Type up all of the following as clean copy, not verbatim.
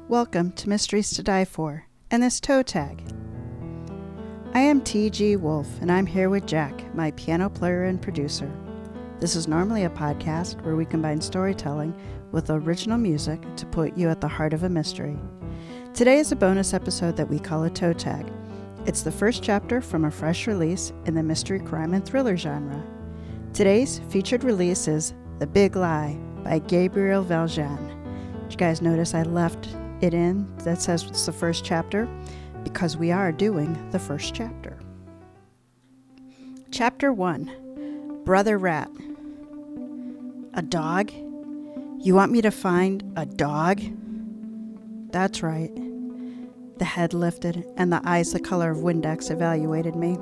Welcome to Mysteries to Die For and this toe tag. I am TG Wolff and I'm here with Jack, my piano player and producer. This is normally a podcast where we combine storytelling with original music to put you at the heart of a mystery. Today is a bonus episode that we call a toe tag. It's the first chapter from a fresh release in the mystery, crime, and thriller genre. Today's featured release is The Big Lie by Gabriel Valjan. Did you guys notice I left it in that says it's the first chapter? Because we are doing the first chapter. Chapter 1, Brother Rat. A dog? You want me to find a dog? That's right. The head lifted, and the eyes the color of Windex evaluated me.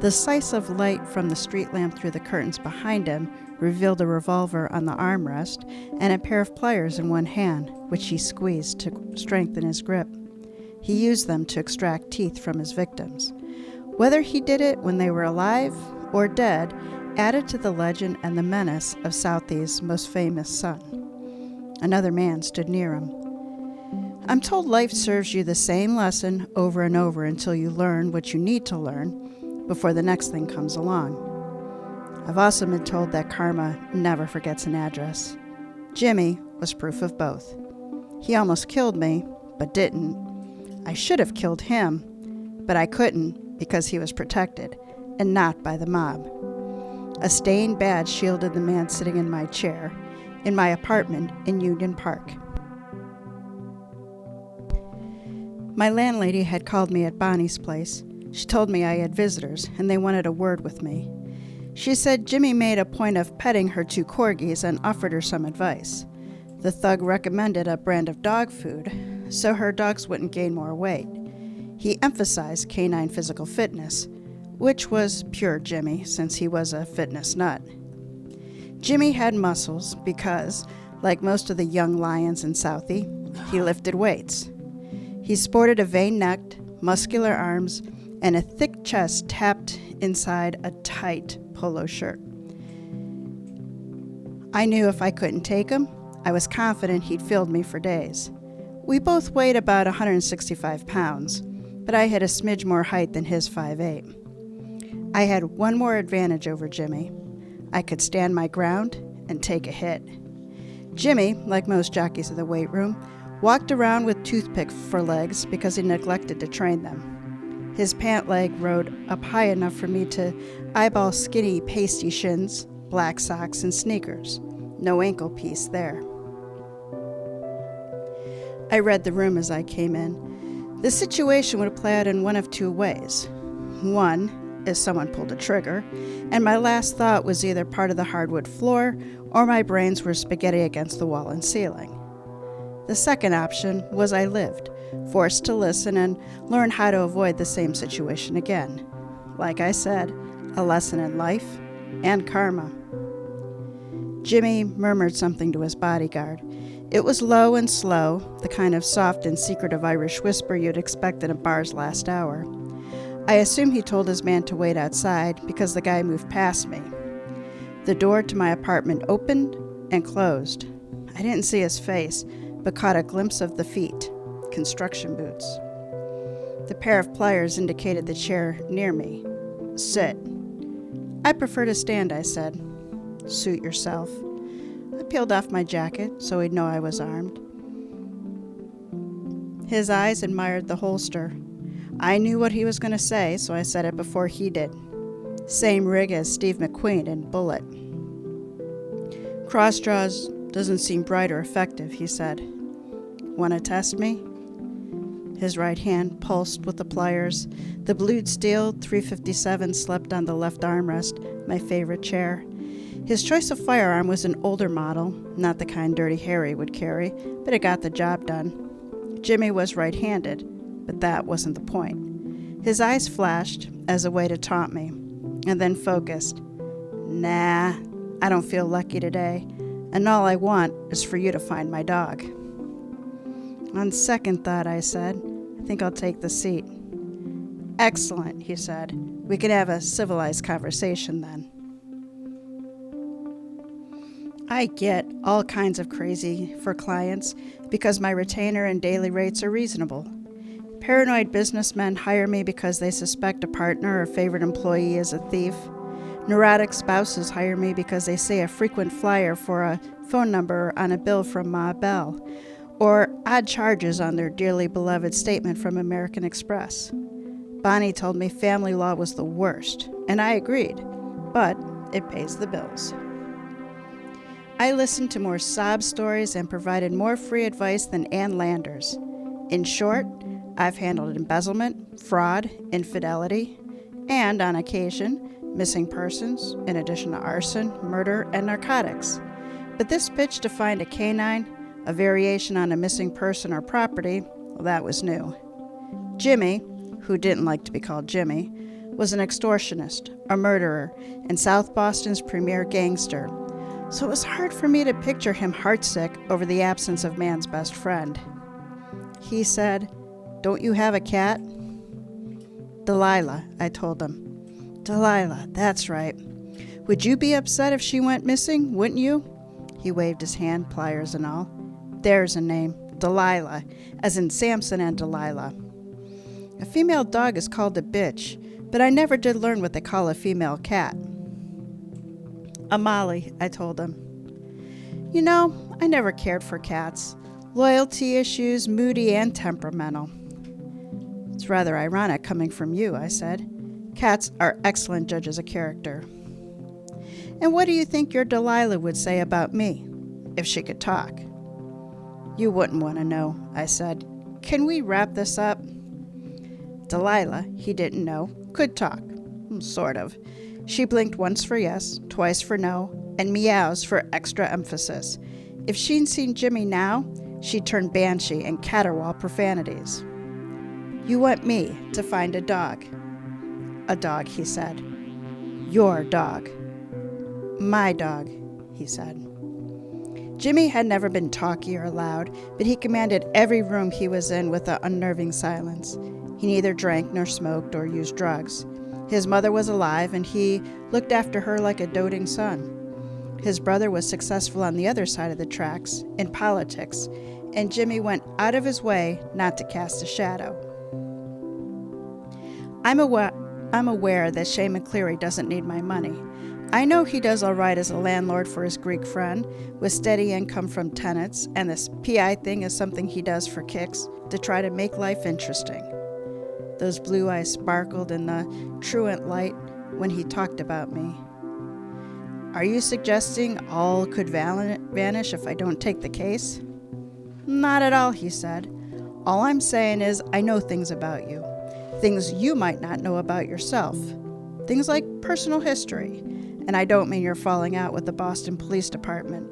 The slice of light from the street lamp through the curtains behind him revealed a revolver on the armrest and a pair of pliers in one hand, which he squeezed to strengthen his grip. He used them to extract teeth from his victims. Whether he did it when they were alive or dead added to the legend and the menace of Southie's most famous son. Another man stood near him. I'm told life serves you the same lesson over and over until you learn what you need to learn before the next thing comes along. I've also been told that karma never forgets an address. Jimmy was proof of both. He almost killed me, but didn't. I should have killed him, but I couldn't because he was protected, and not by the mob. A stained badge shielded the man sitting in my chair, in my apartment in Union Park. My landlady had called me at Bonnie's place. She told me I had visitors, and they wanted a word with me. She said Jimmy made a point of petting her two corgis and offered her some advice. The thug recommended a brand of dog food, so her dogs wouldn't gain more weight. He emphasized canine physical fitness, which was pure Jimmy, since he was a fitness nut. Jimmy had muscles because, like most of the young lions in Southie, he lifted weights. He sported a vein-necked, muscular arms and a thick chest tapped inside a tight polo shirt. I knew if I couldn't take him, I was confident he'd field me for days. We both weighed about 165 pounds, but I had a smidge more height than his 5'8". I had one more advantage over Jimmy. I could stand my ground and take a hit. Jimmy, like most jockeys of the weight room, walked around with toothpicks for legs because he neglected to train them. His pant leg rode up high enough for me to eyeball skinny, pasty shins, black socks, and sneakers. No ankle piece there. I read the room as I came in. The situation would play out in one of two ways. One is someone pulled a trigger, and my last thought was either part of the hardwood floor or my brains were spaghetti against the wall and ceiling. The second option was I lived, forced to listen and learn how to avoid the same situation again. Like I said, a lesson in life and karma. Jimmy murmured something to his bodyguard. It was low and slow, the kind of soft and secretive Irish whisper you'd expect in a bar's last hour. I assume he told his man to wait outside because the guy moved past me. The door to my apartment opened and closed. I didn't see his face, but caught a glimpse of the feet, construction boots. The pair of pliers indicated the chair near me. Sit. I prefer to stand, I said. Suit yourself. I peeled off my jacket so he'd know I was armed. His eyes admired the holster. I knew what he was going to say, so I said it before he did. Same rig as Steve McQueen in Bullet. Cross draws doesn't seem bright or effective, he said. Want to test me? His right hand pulsed with the pliers. The blued steel 357 slept on the left armrest, my favorite chair. His choice of firearm was an older model, not the kind Dirty Harry would carry, but it got the job done. Jimmy was right-handed, but that wasn't the point. His eyes flashed as a way to taunt me, and then focused. Nah, I don't feel lucky today, and all I want is for you to find my dog. On second thought, I said, I think I'll take the seat. Excellent, he said. We can have a civilized conversation then. I get all kinds of crazy for clients because my retainer and daily rates are reasonable. Paranoid businessmen hire me because they suspect a partner or favorite employee is a thief. Neurotic spouses hire me because they say a frequent flyer for a phone number on a bill from Ma Bell, or odd charges on their dearly beloved statement from American Express. Bonnie told me family law was the worst, and I agreed, but it pays the bills. I listened to more sob stories and provided more free advice than Ann Landers. In short, I've handled embezzlement, fraud, infidelity, and, on occasion, missing persons, in addition to arson, murder, and narcotics. But this pitch to find a canine, a variation on a missing person or property, well, that was new. Jimmy, who didn't like to be called Jimmy, was an extortionist, a murderer, and South Boston's premier gangster. So it was hard for me to picture him heartsick over the absence of man's best friend. He said, "Don't you have a cat?" "Delilah," I told him. "Delilah, that's right. Would you be upset if she went missing, wouldn't you?" He waved his hand, pliers and all. "There's a name, Delilah, as in Samson and Delilah. A female dog is called a bitch, but I never did learn what they call a female cat." "A Molly," I told him. "You know, I never cared for cats. Loyalty issues, moody and temperamental." "It's rather ironic coming from you," I said. "Cats are excellent judges of character." "And what do you think your Delilah would say about me, if she could talk?" "You wouldn't want to know," I said. "Can we wrap this up?" Delilah, he didn't know, could talk. Sort of. She blinked once for yes, twice for no, and meows for extra emphasis. If she'd seen Jimmy now, she'd turn banshee and caterwaul profanities. "You want me to find a dog." "A dog," he said. "Your dog." "My dog," he said. Jimmy had never been talky or loud, but he commanded every room he was in with an unnerving silence. He neither drank nor smoked or used drugs. His mother was alive, and he looked after her like a doting son. His brother was successful on the other side of the tracks, in politics, and Jimmy went out of his way not to cast a shadow. I'm aware that Shane Cleary doesn't need my money. I know he does all right as a landlord for his Greek friend, with steady income from tenants, and this PI thing is something he does for kicks to try to make life interesting. Those blue eyes sparkled in the truant light when he talked about me. "Are you suggesting all could vanish if I don't take the case?" "Not at all," he said. "All I'm saying is I know things about you. Things you might not know about yourself. Things like personal history. And I don't mean you're falling out with the Boston Police Department."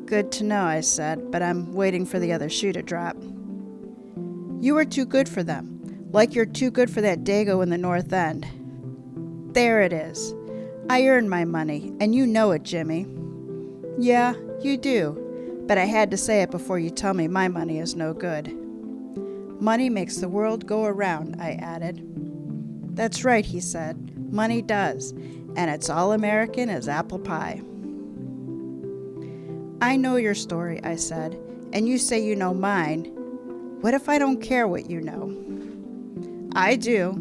"Good to know," I said, "but I'm waiting for the other shoe to drop." "You were too good for them. Like you're too good for that dago in the North End." "There it is. I earned my money, and you know it, Jimmy." "Yeah, you do. But I had to say it before you tell me my money is no good." "Money makes the world go around," I added. "That's right," he said. "Money does, and it's all American as apple pie." "I know your story," I said, "and you say you know mine. What if I don't care what you know?" "I do,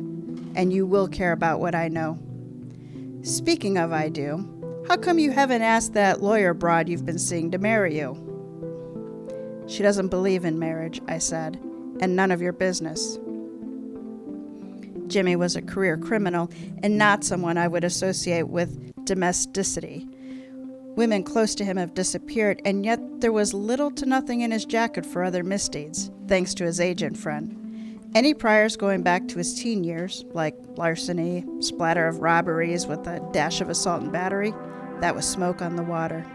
and you will care about what I know." "Speaking of I do, how come you haven't asked that lawyer broad you've been seeing to marry you?" "She doesn't believe in marriage," I said, "and none of your business." Jimmy was a career criminal and not someone I would associate with domesticity. Women close to him have disappeared, and yet there was little to nothing in his jacket for other misdeeds, thanks to his agent friend. Any priors going back to his teen years, like larceny, splatter of robberies with a dash of assault and battery, that was smoke on the water.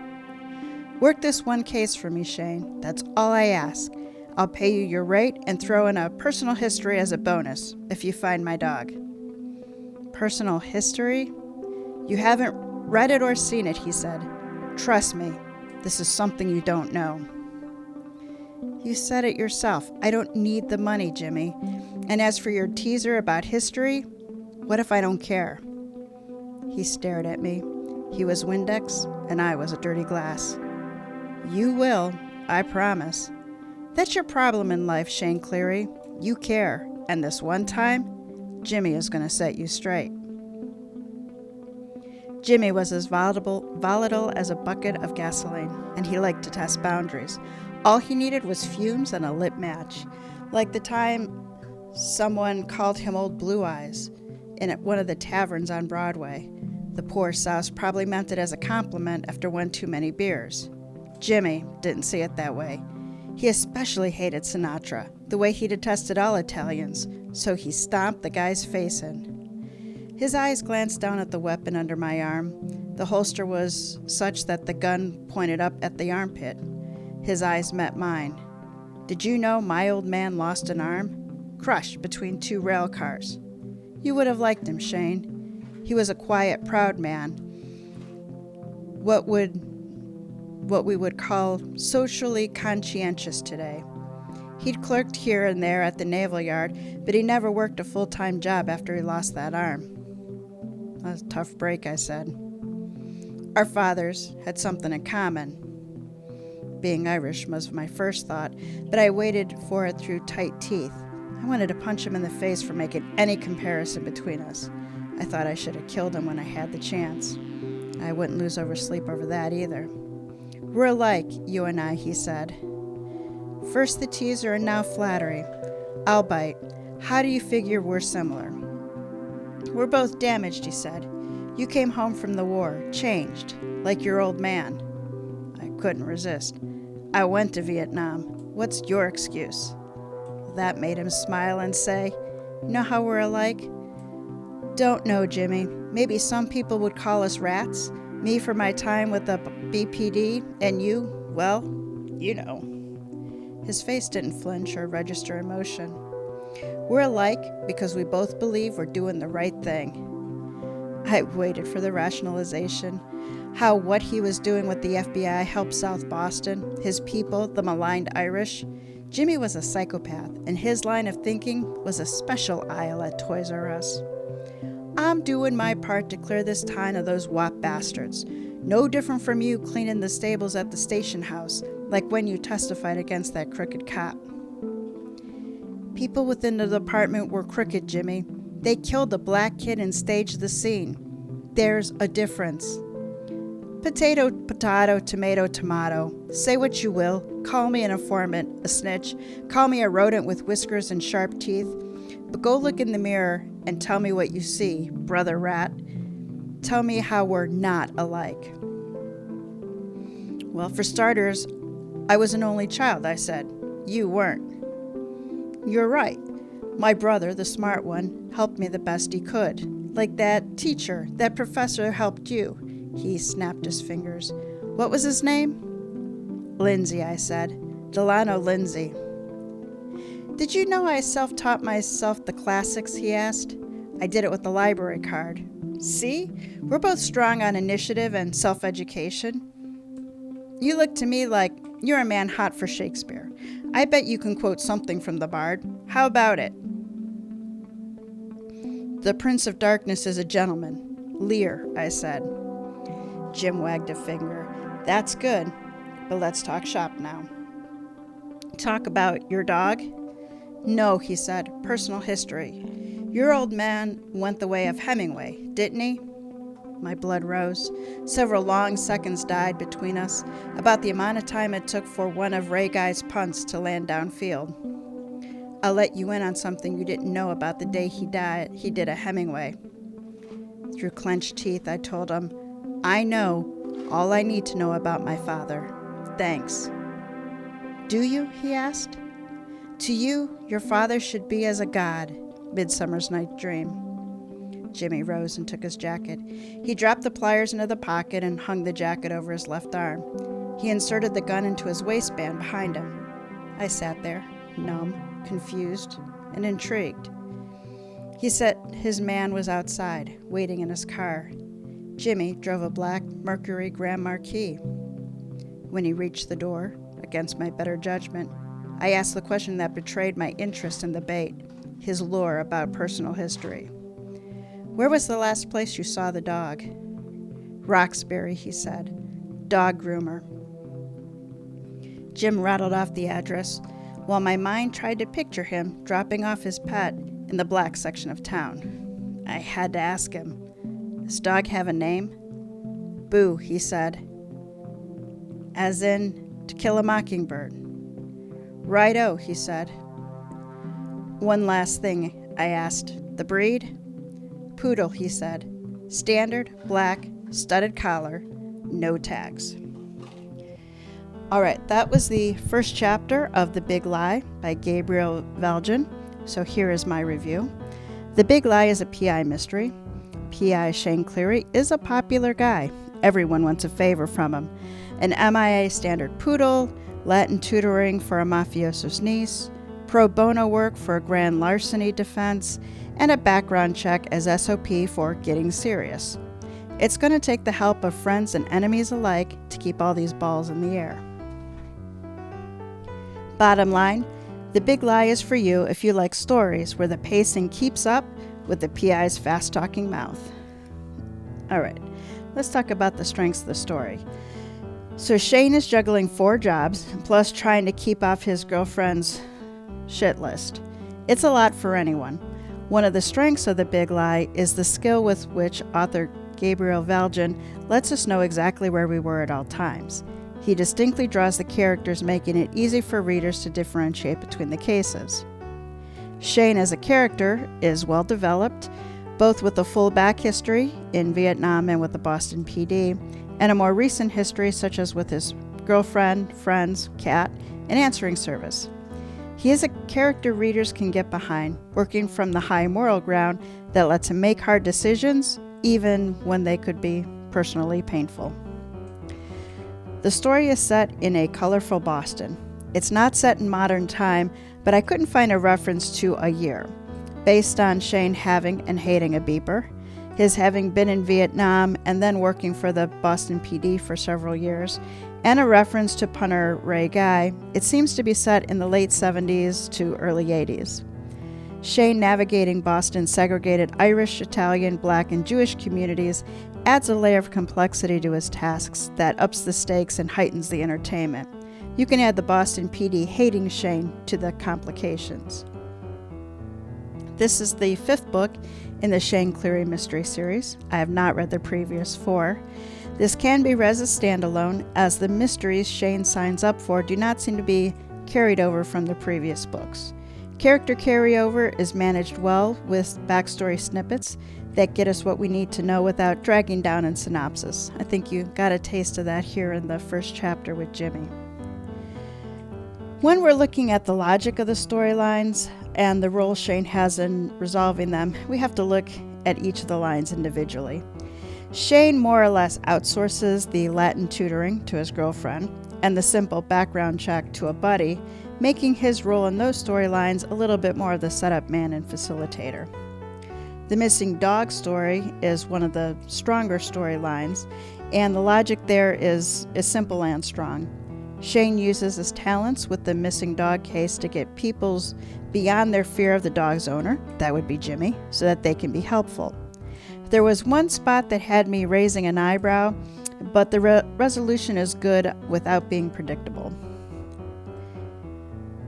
"Work this one case for me, Shane. That's all I ask. I'll pay you your rate and throw in a personal history as a bonus if you find my dog." "Personal history? You haven't read it or seen it," he said. "Trust me, this is something you don't know." "You said it yourself. I don't need the money, Jimmy. And as for your teaser about history, what if I don't care?" He stared at me. He was Windex, and I was a dirty glass. You will, I promise. That's your problem in life, Shane Cleary. You care, and this one time, Jimmy is going to set you straight. Jimmy was as volatile as a bucket of gasoline, and he liked to test boundaries. All he needed was fumes and a lit match. Like the time someone called him Old Blue Eyes in one of the taverns on Broadway. The poor souse probably meant it as a compliment after one too many beers. Jimmy didn't see it that way. He especially hated Sinatra, the way he detested all Italians, so he stomped the guy's face in. His eyes glanced down at the weapon under my arm. The holster was such that the gun pointed up at the armpit. His eyes met mine. Did you know my old man lost an arm? Crushed between two rail cars. You would have liked him, Shane. He was a quiet, proud man. What we would call socially conscientious today. He'd clerked here and there at the Naval Yard, but he never worked a full-time job after he lost that arm. That was a tough break, I said. Our fathers had something in common. Being Irish was my first thought, but I waited for it through tight teeth. I wanted to punch him in the face for making any comparison between us. I thought I should have killed him when I had the chance. I wouldn't lose sleep over that either. We're alike, you and I, he said. First the teaser and now flattery. I'll bite. How do you figure we're similar? We're both damaged, he said. You came home from the war, changed, like your old man. I couldn't resist. I went to Vietnam. What's your excuse? That made him smile and say, You know how we're alike? Don't know, Jimmy. Maybe some people would call us rats. Me for my time with the BPD, and you, well, you know. His face didn't flinch or register emotion. We're alike because we both believe we're doing the right thing. I waited for the rationalization. How what he was doing with the FBI helped South Boston, his people, the maligned Irish. Jimmy was a psychopath, and his line of thinking was a special aisle at Toys R Us. I'm doing my part to clear this town of those wop bastards. No different from you cleaning the stables at the station house, like when you testified against that crooked cop. People within the department were crooked, Jimmy. They killed the black kid and staged the scene. There's a difference. Potato, potato, tomato, tomato. Say what you will. Call me an informant, a snitch. Call me a rodent with whiskers and sharp teeth. But go look in the mirror and tell me what you see, brother rat. Tell me how we're not alike. Well, for starters, I was an only child, I said. You weren't. You're right. My brother, the smart one, helped me the best he could. Like that teacher, that professor helped you. He snapped his fingers. What was his name? Lindsay, I said. Delano Lindsay. Did you know I self-taught myself the classics, he asked. I did it with the library card. See? We're both strong on initiative and self-education. You look to me like you're a man hot for Shakespeare. I bet you can quote something from the Bard. How about it? The Prince of Darkness is a gentleman. Lear, I said. Jim wagged a finger. That's good, but let's talk shop now. Talk about your dog? No, he said. Personal history. Your old man went the way of Hemingway, didn't he? My blood rose. Several long seconds died between us, about the amount of time it took for one of Ray Guy's punts to land downfield. I'll let you in on something you didn't know about the day he died. He did a Hemingway. Through clenched teeth, I told him, I know all I need to know about my father. Thanks. Do you? He asked. To you, your father should be as a god, Midsummer's Night Dream. Jimmy rose and took his jacket. He dropped the pliers into the pocket and hung the jacket over his left arm. He inserted the gun into his waistband behind him. I sat there, numb, confused, and intrigued. He said his man was outside, waiting in his car. Jimmy drove a black Mercury Grand Marquis. When he reached the door, against my better judgment, I asked the question that betrayed my interest in the bait, his lure about personal history. Where was the last place you saw the dog? Roxbury, he said. Dog groomer. Jim rattled off the address, while my mind tried to picture him dropping off his pet in the black section of town. I had to ask him, "Does dog have a name?" "Boo," he said. "As in, To Kill a Mockingbird." "Righto," he said. "One last thing," I asked. "The breed?" "Poodle," he said. "Standard, black, studded collar, no tags." All right, that was the first chapter of The Big Lie by Gabriel Valjan. So here is my review. The Big Lie is a PI mystery. PI Shane Cleary is a popular guy. Everyone wants a favor from him. An MIA standard poodle, Latin tutoring for a mafioso's niece, pro bono work for a grand larceny defense, and a background check as SOP for getting serious. It's going to take the help of friends and enemies alike to keep all these balls in the air. Bottom line, The Big Lie is for you if you like stories where the pacing keeps up with the PI's fast-talking mouth. All right, let's talk about the strengths of the story. So Shane is juggling 4 jobs, plus trying to keep off his girlfriend's shit list. It's a lot for anyone. One of the strengths of The Big Lie is the skill with which author Gabriel Valjan lets us know exactly where we were at all times. He distinctly draws the characters, making it easy for readers to differentiate between the cases. Shane as a character is well developed, both with a full back history in Vietnam and with the Boston PD, and a more recent history such as with his girlfriend, friends, cat, and answering service. He is a character readers can get behind, working from the high moral ground that lets him make hard decisions, even when they could be personally painful. The story is set in a colorful Boston. It's not set in modern time, but I couldn't find a reference to a year, based on Shane having and hating a beeper, his having been in Vietnam and then working for the Boston PD for several years, and a reference to punter Ray Guy. It seems to be set in the late 70s to early 80s. Shane navigating Boston's segregated Irish, Italian, Black, and Jewish communities adds a layer of complexity to his tasks that ups the stakes and heightens the entertainment. You can add the Boston PD hating Shane to the complications. This is the 5th book in the Shane Cleary mystery series. I have not read the previous 4. This can be read as a standalone, as the mysteries Shane signs up for do not seem to be carried over from the previous books. Character carryover is managed well with backstory snippets that get us what we need to know without dragging down in synopsis. I think you got a taste of that here in the first chapter with Jimmy. When we're looking at the logic of the storylines and the role Shane has in resolving them, we have to look at each of the lines individually. Shane more or less outsources the Latin tutoring to his girlfriend and the simple background check to a buddy, making his role in those storylines a little bit more of the setup man and facilitator. The missing dog story is one of the stronger storylines, and the logic there is simple and strong. Shane uses his talents with the missing dog case to get people's beyond their fear of the dog's owner, that would be Jimmy, so that they can be helpful. There was one spot that had me raising an eyebrow, but the resolution is good without being predictable.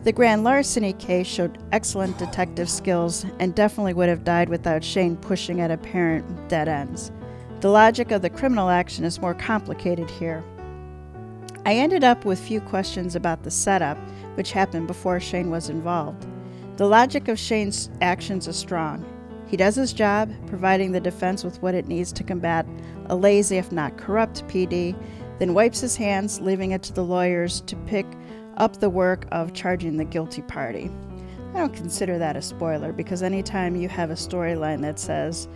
The grand larceny case showed excellent detective skills and definitely would have died without Shane pushing at apparent dead ends. The logic of the criminal action is more complicated here. I ended up with few questions about the setup, which happened before Shane was involved. The logic of Shane's actions is strong. He does his job, providing the defense with what it needs to combat a lazy, if not corrupt, PD, then wipes his hands, leaving it to the lawyers to pick up the work of charging the guilty party. I don't consider that a spoiler, because anytime you have a storyline that says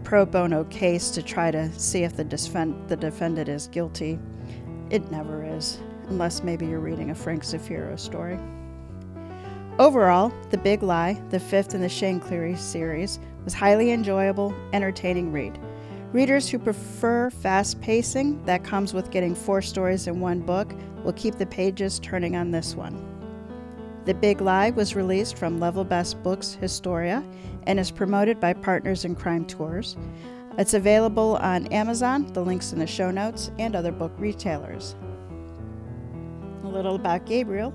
pro bono case to try to see if the defendant is guilty, it never is, unless maybe you're reading a Frank Zafiro story. Overall, The Big Lie, the 5th in the Shane Cleary series, was highly enjoyable, entertaining read. Readers who prefer fast pacing that comes with getting 4 stories in one book will keep the pages turning on this one. The Big Lie was released from Level Best Books Historia and is promoted by Partners in Crime Tours. It's available on Amazon, the link's in the show notes, and other book retailers. A little about Gabriel.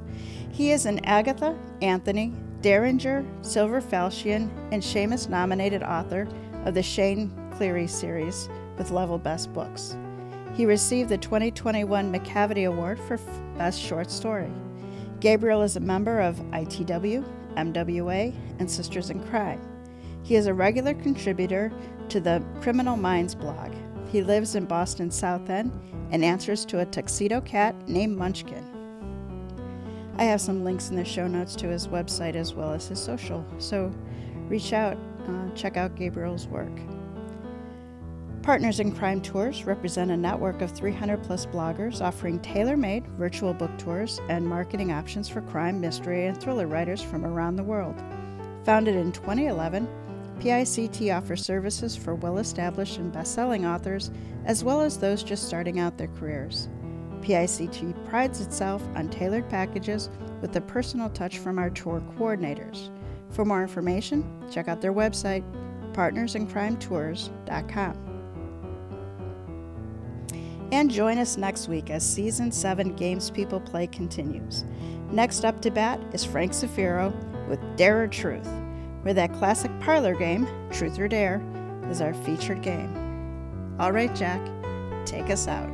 He is an Agatha, Anthony, Derringer, Silver Falchion, and Seamus-nominated author of the Shane Cleary series with Level Best Books. He received the 2021 McCavity Award for Best Short Story. Gabriel is a member of ITW, MWA, and Sisters in Crime. He is a regular contributor to the Criminal Minds blog. He lives in Boston's South End and answers to a tuxedo cat named Munchkin. I have some links in the show notes to his website as well as his social, so reach out, check out Gabriel's work. Partners in Crime Tours represent a network of 300 plus bloggers offering tailor-made virtual book tours and marketing options for crime, mystery, and thriller writers from around the world. Founded in 2011, PICT offers services for well-established and best-selling authors as well as those just starting out their careers. PICT prides itself on tailored packages with a personal touch from our tour coordinators. For more information, check out their website, partnersincrimetours.com. And join us next week as Season 7 Games People Play continues. Next up to bat is Frank Zafiro with Dare or Truth, where that classic parlor game, Truth or Dare, is our featured game. All right, Jack, take us out.